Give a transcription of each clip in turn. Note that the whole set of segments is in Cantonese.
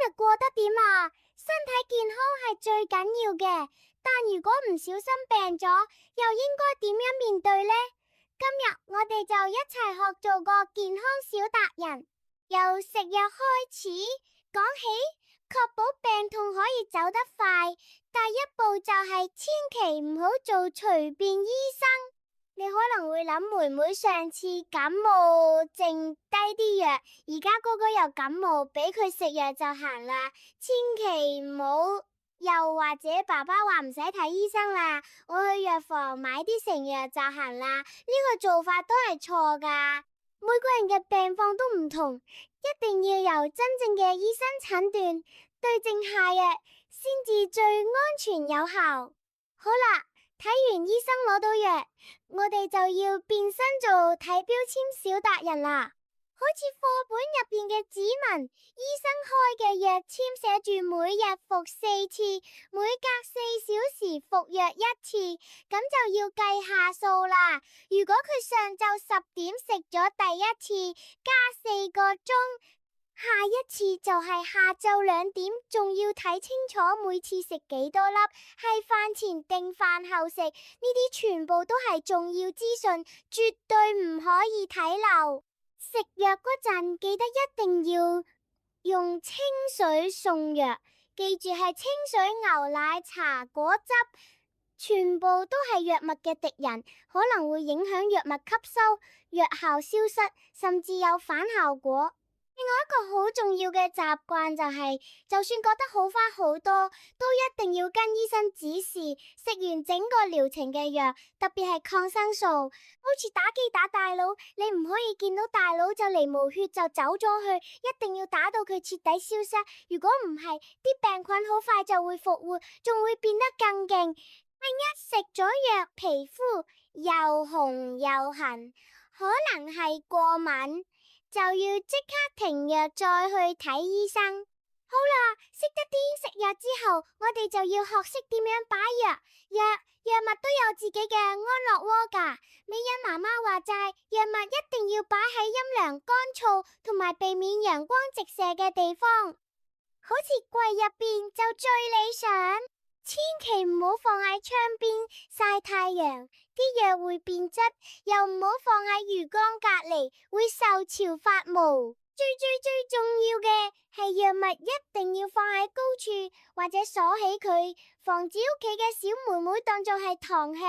日過得點啊？身體健康係最緊要嘅，但如果唔小心病咗，又應該點樣面對呢？今日我哋就一齊學做個健康小達人，由食藥開始講起，確保病痛可以走得快。第一步就係千祈唔好做隨便醫生。你可能會諗，妹妹上次感冒剩低啲藥，而家哥哥又感冒，俾佢食藥就行啦。千祈唔好，又或者爸爸話唔使睇醫生啦，我去藥房買啲成藥就行啦。呢個做法都係錯㗎。每個人嘅病況都唔同，一定要由真正嘅醫生診斷，對症下藥，先至最安全有效。好啦，睇完醫生攞到藥，我哋就要變身做睇標籤小達人啦。好似課本入邊嘅指紋，醫生開嘅藥籤寫住每日服4次，每隔4小時服藥1次，咁就要計下數啦。如果佢上晝10點食咗第一次，加4個鐘，下一次就係下晝2點，仲要睇清楚每次食幾多粒，係飯前定飯後食，呢啲全部都係重要資訊，絕對唔可以睇漏。食藥嗰陣記得一定要用清水送藥，記住係清水、牛奶、茶、果汁，全部都係藥物嘅敵人，可能會影響藥物吸收、藥效消失，甚至有反效果。另外一個好重要嘅習慣就係，就算覺得好返好多，都一定要跟醫生指示，食完整個療程嘅藥，特別係抗生素。好似打機打大佬，你唔可以見到大佬就嚟無血就走咗去，一定要打到佢徹底消失。如果唔係，啲病菌好快就會復活，仲會變得更勁。萬一食咗藥，皮膚又紅又痕，可能係過敏，就要即刻停藥再去睇醫生。好啦，識得點食藥之後，我哋就要學識點樣擺藥。藥物都有自己嘅安樂窩㗎。美欣媽媽話齋，藥物一定要擺喺陰涼乾燥同埋避免陽光直射嘅地方，好似櫃入邊就最理想。千祈唔好放喺窗邊曬太陽，啲藥會變質，又唔好放喺魚缸隔離，會受潮發毛。最重要嘅係藥物一定要放喺高處或者鎖起佢，防止屋企嘅小妹妹當作係糖吃，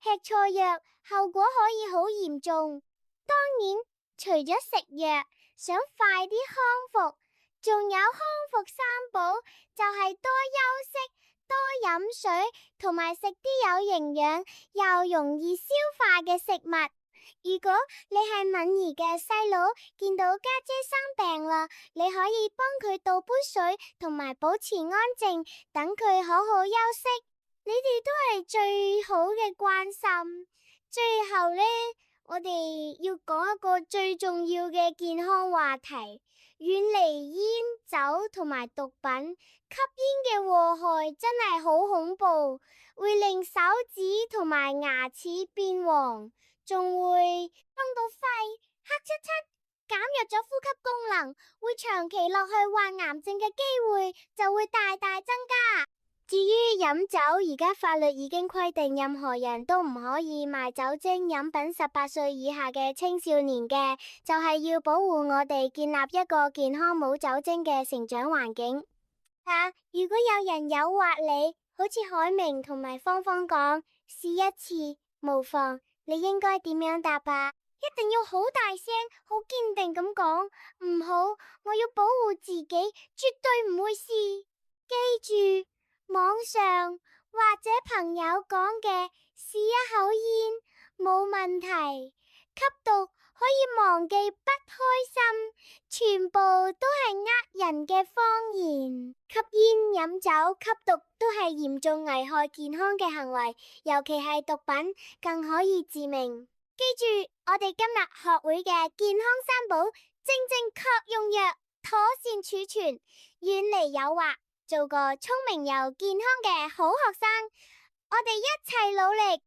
吃錯藥，後果可以好嚴重。當然，除咗食藥，想快啲康復，仲有康復三寶，就係多休息，多飲水，同埋食啲有營養又容易消化嘅食物。如果你係敏儀嘅細佬，見到家姐生病啦，你可以幫佢倒杯水，同埋保持安靜，等佢好好休息。你哋都係最好嘅關心。最後呢，我哋要講一個最重要嘅健康話題，遠離煙酒同埋毒品。吸煙嘅禍害真係好恐怖，會令手指同埋牙齒變黃，仲會傷到肺，黑漆漆，減弱咗呼吸功能，會長期落去患癌症嘅機會就會大大增加。至於飲酒，而家法律已經規定任何人都唔可以賣酒精飲品18歲以下嘅青少年嘅，就係要保護我哋建立一個健康冇酒精嘅成長環境。如果有人誘惑你，好似海明同埋芳芳講，試一次無妨，你應該點樣答啊？一定要好大聲、好堅定咁講，唔好，我要保護自己，絕對唔會試。記住，網上或者朋友講嘅試一口煙冇問題，吸毒可以忘記不開心，全部都係人嘅謊言。吸煙、飲酒、吸毒都係嚴重危害健康嘅行為，尤其係毒品更可以致命。記住，我哋今日學會嘅健康三寶，正確用藥，妥善儲存，遠離誘惑，做個聰明又健康嘅好學生。我哋一齊努力，